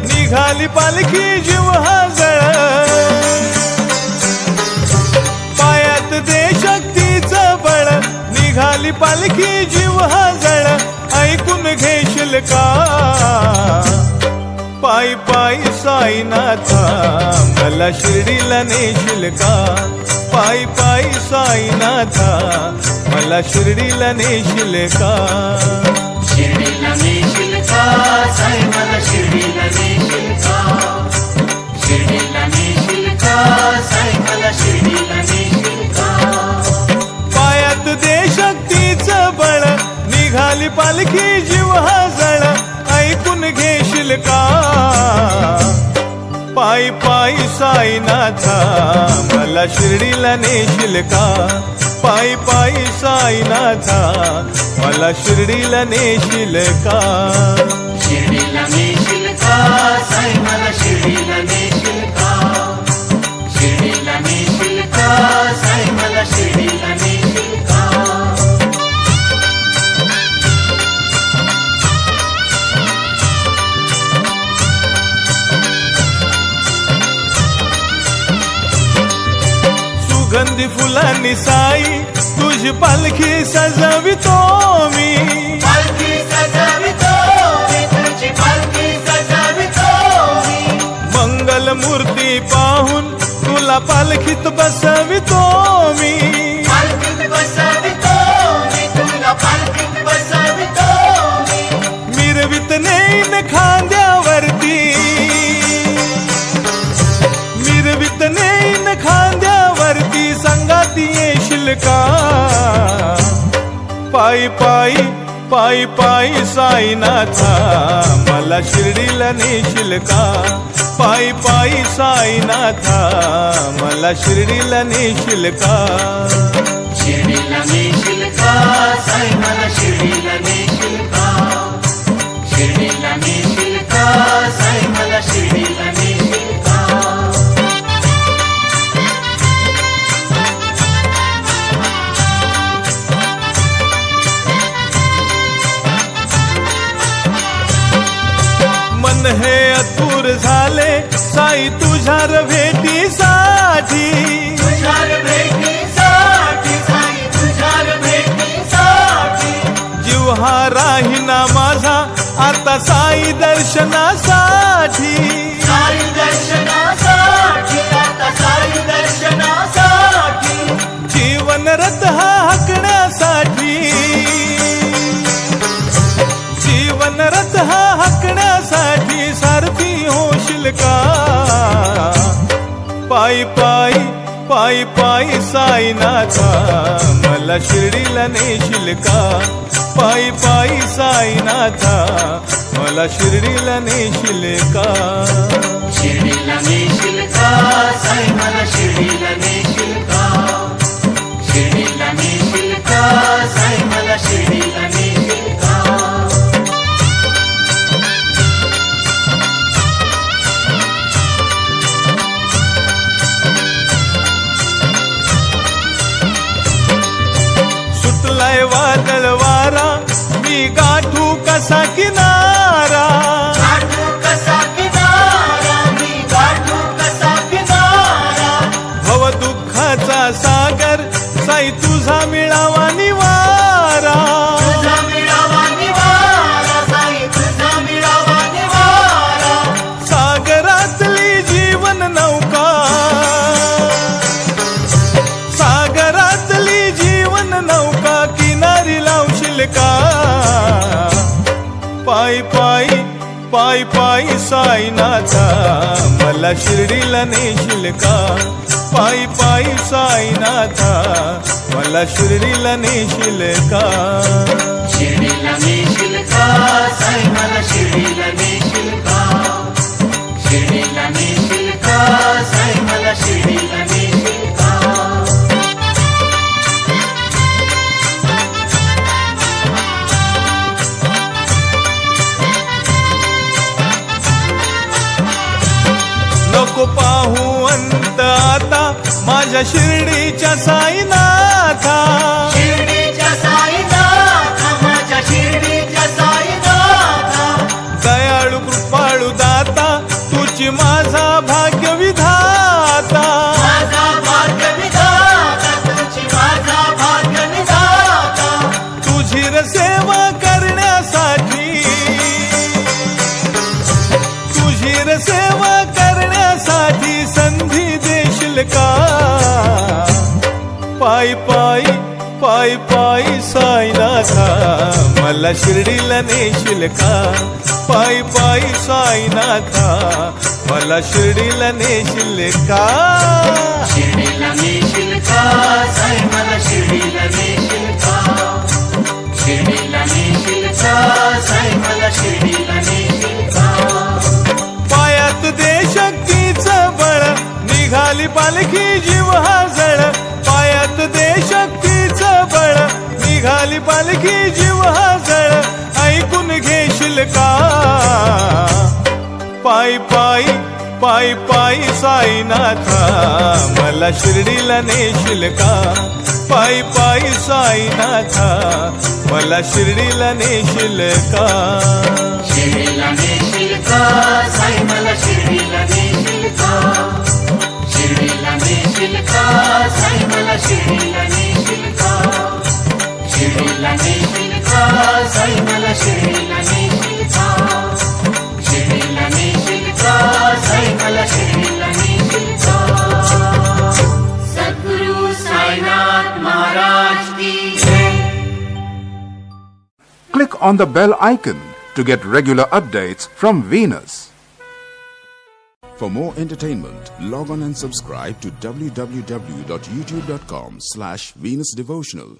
निघाली पालखी जीव हा जळ, पायात देशक्तीचं बळ, निघाली पालखी जीव हा जळ, ऐकून घेशील का पायी पायी साईनाथा मला शिर्डीला नेशील का, पायी पायी साईनाथा मला शिर्डीला नेशील का, शिर्डीला नेशील का साई मला शिर्डीला नेशील का, शिर्डीला नेशील का साई मला शिर्डीला नेशील का, पायात देशक्तीचं बळ, निघाली पालखी जीव हा जळ, ऐकून घेशील का पायी पायी साईनाथा मला शिर्डीला नेशील का, पायी पायी साईनाथा मला शिर्डीला नेशील का, शिर्डीला नेशील का साई मला शिर्डीला नेशील का, शिर्डीला नेशील का साई मला शिर्डीला नेशील का, सुगंधी फुलांनी साई तुझी पालखी सजवितो मी, पालखी सजवितो मी, तुझी पालखी सजवितो मी, मंगल मूर्ती पाहून तुला पालखीत बसवितो मी, पालखीत बसवितो मी, तुला पालखीत बसवितो मी, मिरवित नेईन खांद्यावरती, मिरवित नेईन खांद्यावरती, संगाती येशील का पायी पायी पायी पायी साईनाथा मला शिर्डीला नेशील का, पायी पायी साईनाथा मला शिर्डीला नेशील का, शिर्डीला नेशील का साई मला शिर्डीला नेशील का, शिर्डीला नेशील का साई मला शिर्डीला नेशील का, मन हे अतुर झाले साई तुझ्या भेटीसाठी, तुझ्या भेटीसाठी साई तुझ्या भेटीसाठी, जीव हा राहीना माझा आता साई दर्शनासाठी, साई दर्शनासाठी, आता साई दर्शनासाठी, जीवन रथ हा हाकण्यासाठी, जीवन रथ हा हाकण्यासाठी, सारथी होशील का पायी पायी पायी पायी साईनाथा मला शिर्डीला नेशील का, पायी पायी साईनाथा मला शिर्डीला नेशील का, शिर्डीला नेशील का साई मला शिर्डीला नेशील का, शिर्डीला नेशील का साई मला शिर्डीला नेशील का, सुटलाय वादळ वारा मी गाठू कसा किनारा, गाठू कसा किनारा मी गाठू कसा किनारा, भव दुःखाचा सागर साई तुझा मिळावा निवारा, तुझा मिळावा निवारा साई तुझा मिळावा निवारा, सागरातली जीवन नौका, सागरातली जीवन नौका किनारी लावशील का पायी पायी पायी पायी साईनाथा मला शिर्डीला नेशील का, पायी पायी साईनाथा मला शिर्डीला नेशील का? शिर्डीला नेशील का साई मला शिर्डीला नेशील का? शिर्डीला नेशील का साई मला शिर्डीला नेशील का? नको पाहू अंत आता माझ्या शिर्डीच्या साईनाथा. शिर्डीच्या साईनाथा माझ्या शिर्डीच्या साईनाथा. दयाळू कृपाळू दाता तुझी माझा भाग्य विधाता. माझा भाग्य विधाता तुझी माझा भाग्य विधाता. तुझी सेवा करण्यासाठी तुझी सेवा करण्यासाठी संधी देशील का? पायी पायी पायी पायी साईनाथा मला शिर्डीला नेशील का? पायी पायी साईनाथा मला शिर्डीला नेशील का? शिर्डीला नेशील का साई मला शिर्डीला नेशील का? शिर्डीला नेशील का साई मला शिर्डीला नेशील का? पायात देशक्तीचं बळ निघाली पालखी जीव हा जळ. पायात देशक्तीचं बळ निघाली पालखी जीव हा जळ. ऐकून घेशील का? पायी पायी पायी पायी साईनाथा मला शिर्डीला नेशील का? पायी पायी साईनाथा मला शिर्डीला नेशील का? शिर्डीला नेशील का साई मला शिर्डीला नेशील का? शिर्डीला नेशील का साई मला शिर्डीला नेशील का? शिर्डीला नेशील का साई मला शिर्डीला नेशील का? शिर्डीला नेशील का साई मला शिर्डीला नेशील का? सद्गुरु साईनाथ महाराज की जय. Click on the bell icon to get regular updates from Venus. For more entertainment, log on and subscribe to www.youtube.com/Venus Devotional.